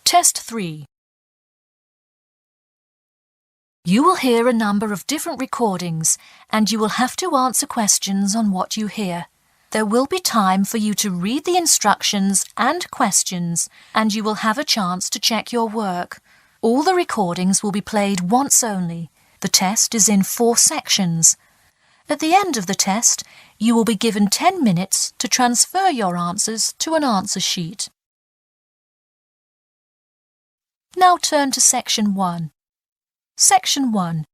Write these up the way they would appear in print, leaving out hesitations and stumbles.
Test 3. You will hear a number of different recordings and you will have to answer questions on what you hear. There will be time for you to read the instructions and questions and you will have a chance to check your work. All the recordings will be played once only. The test is in 4 sections. At the end of the test, you will be given 10 minutes to transfer your answers to an answer sheet. Now turn to Section 1. Section 1.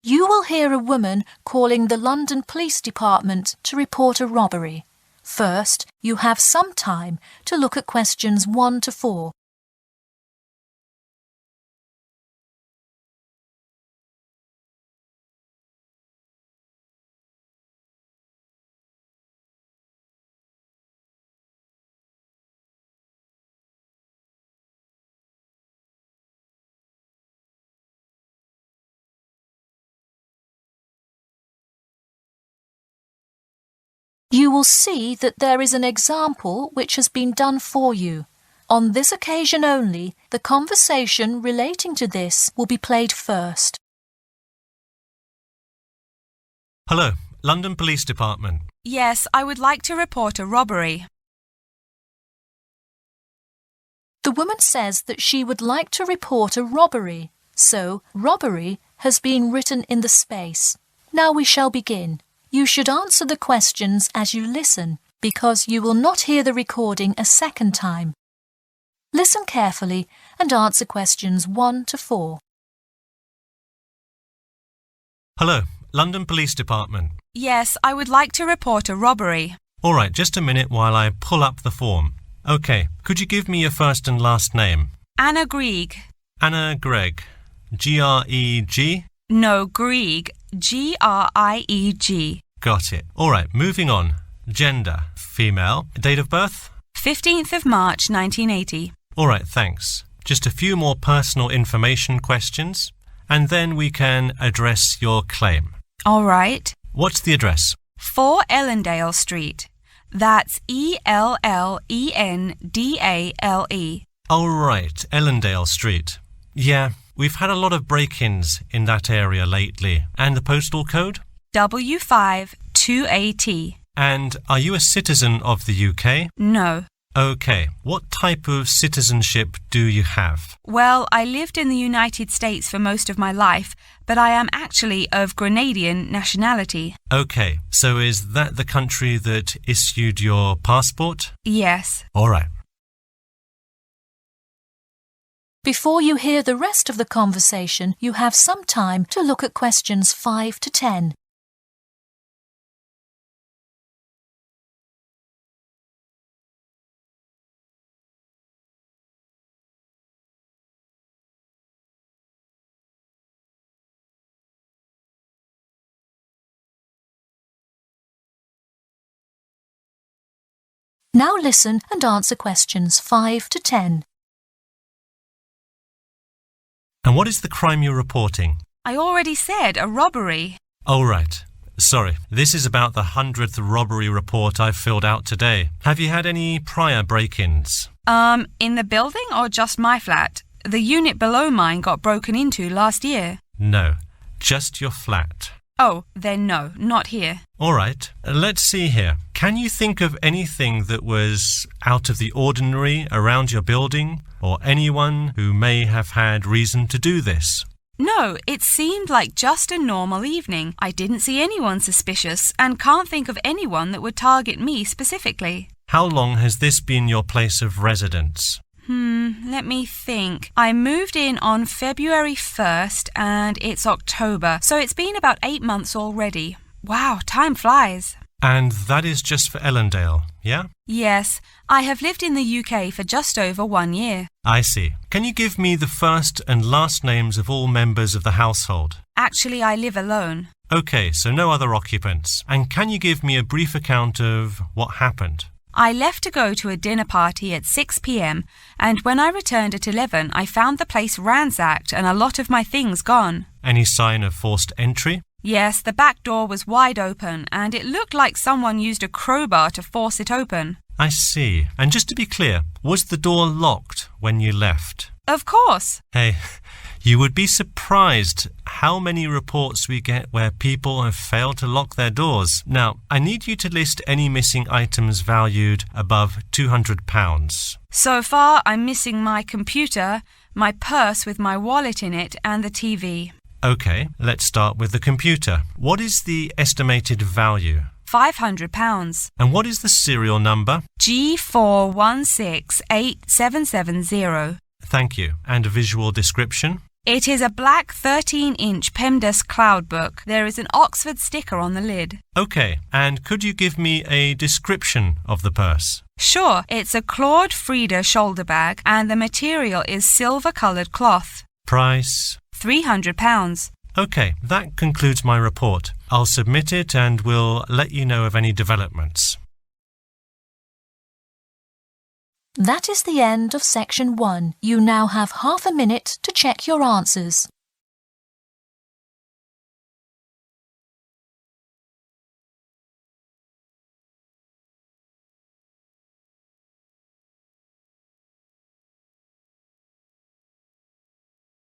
You will hear a woman calling the London Police Department to report a robbery. First, you have some time to look at questions 1 to 4. You will see that there is an example which has been done for you. On this occasion only, the conversation relating to this will be played first. Hello, London Police Department. Yes, I would like to report a robbery. The woman says that she would like to report a robbery, so robbery has been written in the space. Now we shall begin. You should answer the questions as you listen, because you will not hear the recording a second time. Listen carefully and answer questions 1 to 4. Hello, London Police Department. Yes, I would like to report a robbery. All right, just a minute while I pull up the form. OK, could you give me your first and last name? Anna Grieg. Anna Gregg. G-R-E-G? No, Grieg. G-R-I-E-G. Got it. All right, moving on. Gender, female. Date of birth? 15th of March, 1980. All right, thanks. Just a few more personal information questions, and then we can address your claim. All right. What's the address? 4 Ellendale Street. That's E-L-L-E-N-D-A-L-E. Oh, right, Ellendale Street. Yeah, we've had a lot of break-ins in that area lately. And the postal code? W5 2AT. And are you a citizen of the UK? No. OK. What type of citizenship do you have? Well, I lived in the United States for most of my life, but I am actually of Grenadian nationality. OK. So is that the country that issued your passport? Yes. All right. Before you hear the rest of the conversation, you have some time to look at questions 5 to 10. Now listen and answer questions 5 to 10. And what is the crime you're reporting? I already said a robbery. Oh, right. Sorry, this is about the 100th robbery report I've filled out today. Have you had any prior break-ins? In the building or just my flat? The unit below mine got broken into last year. No, just your flat. Oh, then no, not here. All right, let's see here. Can you think of anything that was out of the ordinary around your building, or anyone who may have had reason to do this? No, it seemed like just a normal evening. I didn't see anyone suspicious and can't think of anyone that would target me specifically. How long has this been your place of residence? Let me think. I moved in on February 1st and it's October, so it's been about 8 months already. Wow, time flies. And that is just for Ellendale, yeah? Yes, I have lived in the UK for just over 1 year. I see. Can you give me the first and last names of all members of the household? Actually, I live alone. OK, so no other occupants. And can you give me a brief account of what happened? I left to go to a dinner party at 6 p.m. and when I returned at 11, I found the place ransacked and a lot of my things gone. Any sign of forced entry? Yes, the back door was wide open and it looked like someone used a crowbar to force it open. I see. And just to be clear, was the door locked when you left? Of course. Hey, you would be surprised how many reports we get where people have failed to lock their doors. Now, I need you to list any missing items valued above £200. So far, I'm missing my computer, my purse with my wallet in it, and the TV. Okay, let's start with the computer. What is the estimated value? £500. And what is the serial number? G41687770. Thank you. And a visual description? It is a black 13-inch PEMDAS cloud book. There is an Oxford sticker on the lid. Okay, and could you give me a description of the purse? Sure, it's a Claude Frida shoulder bag and the material is silver-coloured cloth. Price? £300. Okay, that concludes my report. I'll submit it and we'll let you know of any developments. That is the end of section 1. You now have half a minute to check your answers.